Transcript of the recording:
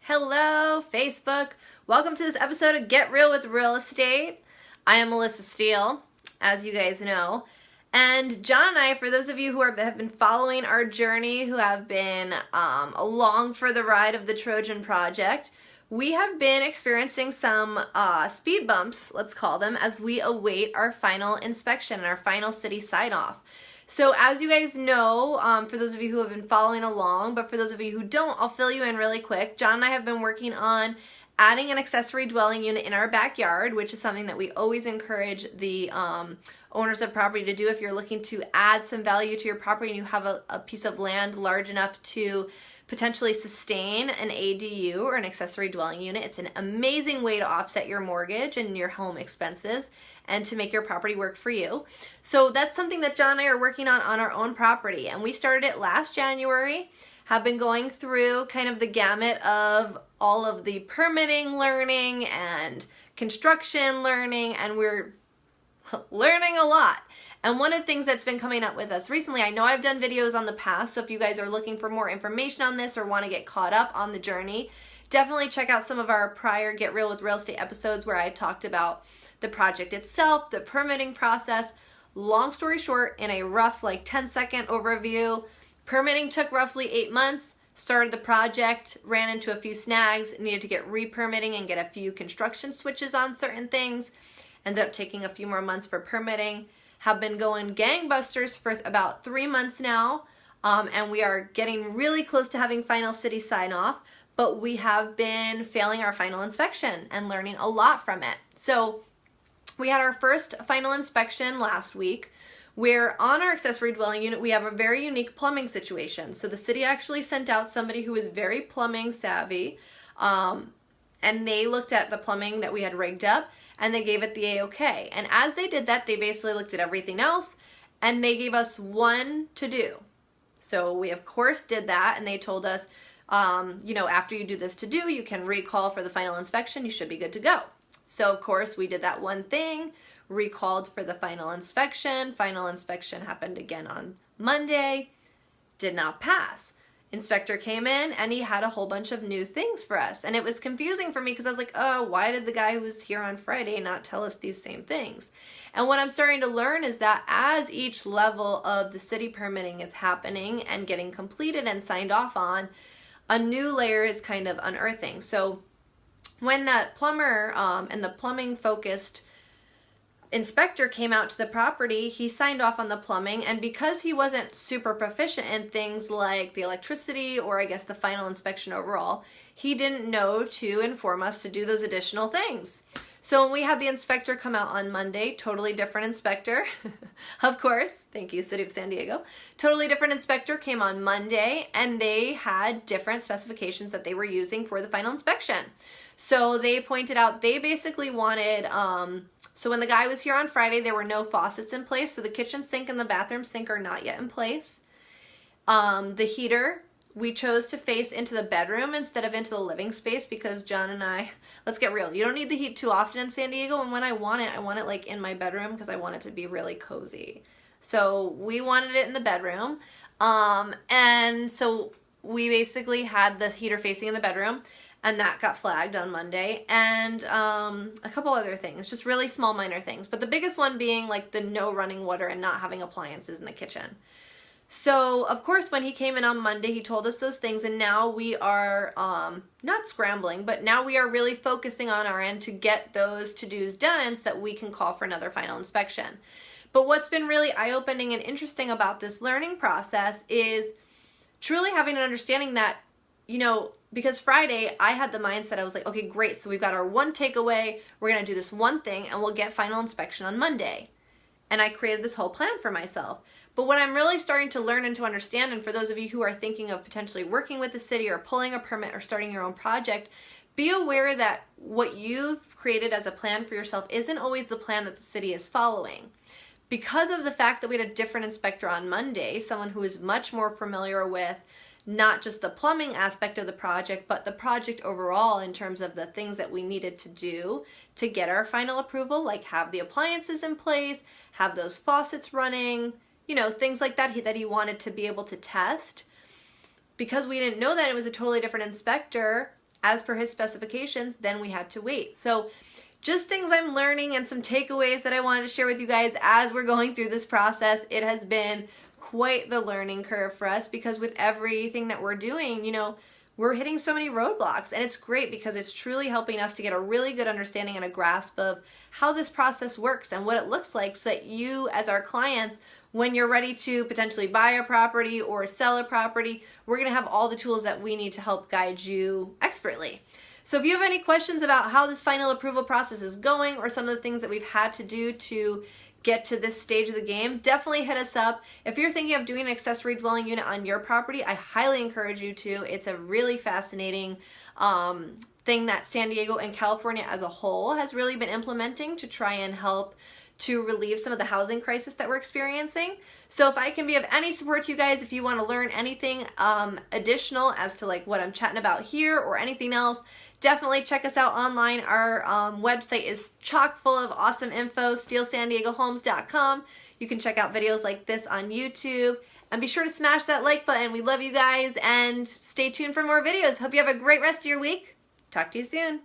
Hello, Facebook. Welcome to this episode of Get Real with Real Estate. I am Melissa Steele, as you guys know. And John and I, for those of you who have been following our journey, who have been along for the ride of the Trojan Project, we have been experiencing some speed bumps, let's call them, as we await our final inspection and our final city sign-off. So as you guys know, for those of you who have been following along, but for those of you who don't, I'll fill you in really quick. John and I have been working on adding an accessory dwelling unit in our backyard, which is something that we always encourage the owners of property to do if you're looking to add some value to your property and you have a piece of land large enough to potentially sustain an ADU or an accessory dwelling unit. It's an amazing way to offset your mortgage and your home expenses and to make your property work for you. So that's something that John and I are working on our own property. And we started it last January, have been going through kind of the gamut of all of the permitting learning and construction learning, and we're learning a lot. And one of the things that's been coming up with us recently, I know I've done videos on the past, so if you guys are looking for more information on this or want to get caught up on the journey, definitely check out some of our prior Get Real with Real Estate episodes where I talked about the project itself, the permitting process. Long story short, in a rough 10-second overview, permitting took roughly 8 months, started the project, ran into a few snags, needed to get re-permitting and get a few construction switches on certain things, ended up taking a few more months for permitting, have been going gangbusters for about 3 months now, and we are getting really close to having final city sign off, but we have been failing our final inspection and learning a lot from it. So we had our first final inspection last week, where on our accessory dwelling unit, we have a very unique plumbing situation. So the city actually sent out somebody who is very plumbing savvy, and they looked at the plumbing that we had rigged up, and they gave it the A-OK. And as they did that, they basically looked at everything else, and they gave us one to do. So we, of course, did that, and they told us, after you do this to do, you can recall for the final inspection. You should be good to go. So, of course, we did that one thing, recalled for the final inspection. Final inspection happened again on Monday, did not pass. Inspector came in and he had a whole bunch of new things for us. And it was confusing for me because I was like, oh, why did the guy who was here on Friday not tell us these same things? And what I'm starting to learn is that as each level of the city permitting is happening and getting completed and signed off on, a new layer is kind of unearthing. So when that plumber and the plumbing focused inspector came out to the property, he signed off on the plumbing, and because he wasn't super proficient in things like the electricity or I guess the final inspection overall, he didn't know to inform us to do those additional things. So when we had the inspector come out on Monday, totally different inspector, of course, thank you, City of San Diego, totally different inspector came on Monday, and they had different specifications that they were using for the final inspection. So they pointed out they basically wanted, so when the guy was here on Friday, there were no faucets in place, so the kitchen sink and the bathroom sink are not yet in place. The heater, we chose to face into the bedroom instead of into the living space because John and I, let's get real, you don't need the heat too often in San Diego, and when I want it like in my bedroom because I want it to be really cozy. So we wanted it in the bedroom, and so we basically had the heater facing in the bedroom, and that got flagged on Monday, and a couple other things, just really small minor things, but the biggest one being the no running water and not having appliances in the kitchen. So, of course, when he came in on Monday, he told us those things, and now we are not scrambling, but now we are really focusing on our end to get those to-dos done so that we can call for another final inspection. But what's been really eye-opening and interesting about this learning process is truly having an understanding that, because Friday I had the mindset, I was like, okay, great, so we've got our one takeaway, we're going to do this one thing, and we'll get final inspection on Monday. And I created this whole plan for myself. But what I'm really starting to learn and to understand, and for those of you who are thinking of potentially working with the city or pulling a permit or starting your own project, be aware that what you've created as a plan for yourself isn't always the plan that the city is following. Because of the fact that we had a different inspector on Monday, someone who is much more familiar with not just the plumbing aspect of the project, but the project overall in terms of the things that we needed to do to get our final approval, like have the appliances in place, have those faucets running, things like that he wanted to be able to test. Because we didn't know that it was a totally different inspector, as per his specifications, then we had to wait. So just things I'm learning and some takeaways that I wanted to share with you guys as we're going through this process. It has been quite the learning curve for us because with everything that we're doing, you know, we're hitting so many roadblocks, and it's great because it's truly helping us to get a really good understanding and a grasp of how this process works and what it looks like so that you as our clients, when you're ready to potentially buy a property or sell a property, we're going to have all the tools that we need to help guide you expertly. So if you have any questions about how this final approval process is going or some of the things that we've had to do to get to this stage of the game, definitely hit us up. If you're thinking of doing an accessory dwelling unit on your property, I highly encourage you to. It's a really fascinating thing that San Diego and California as a whole has really been implementing to try and help to relieve some of the housing crisis that we're experiencing. So if I can be of any support to you guys, if you want to learn anything additional as to like what I'm chatting about here or anything else, definitely check us out online. Our website is chock full of awesome info, steelesandiegohomes.com. You can check out videos like this on YouTube. And be sure to smash that like button. We love you guys, and stay tuned for more videos. Hope you have a great rest of your week. Talk to you soon.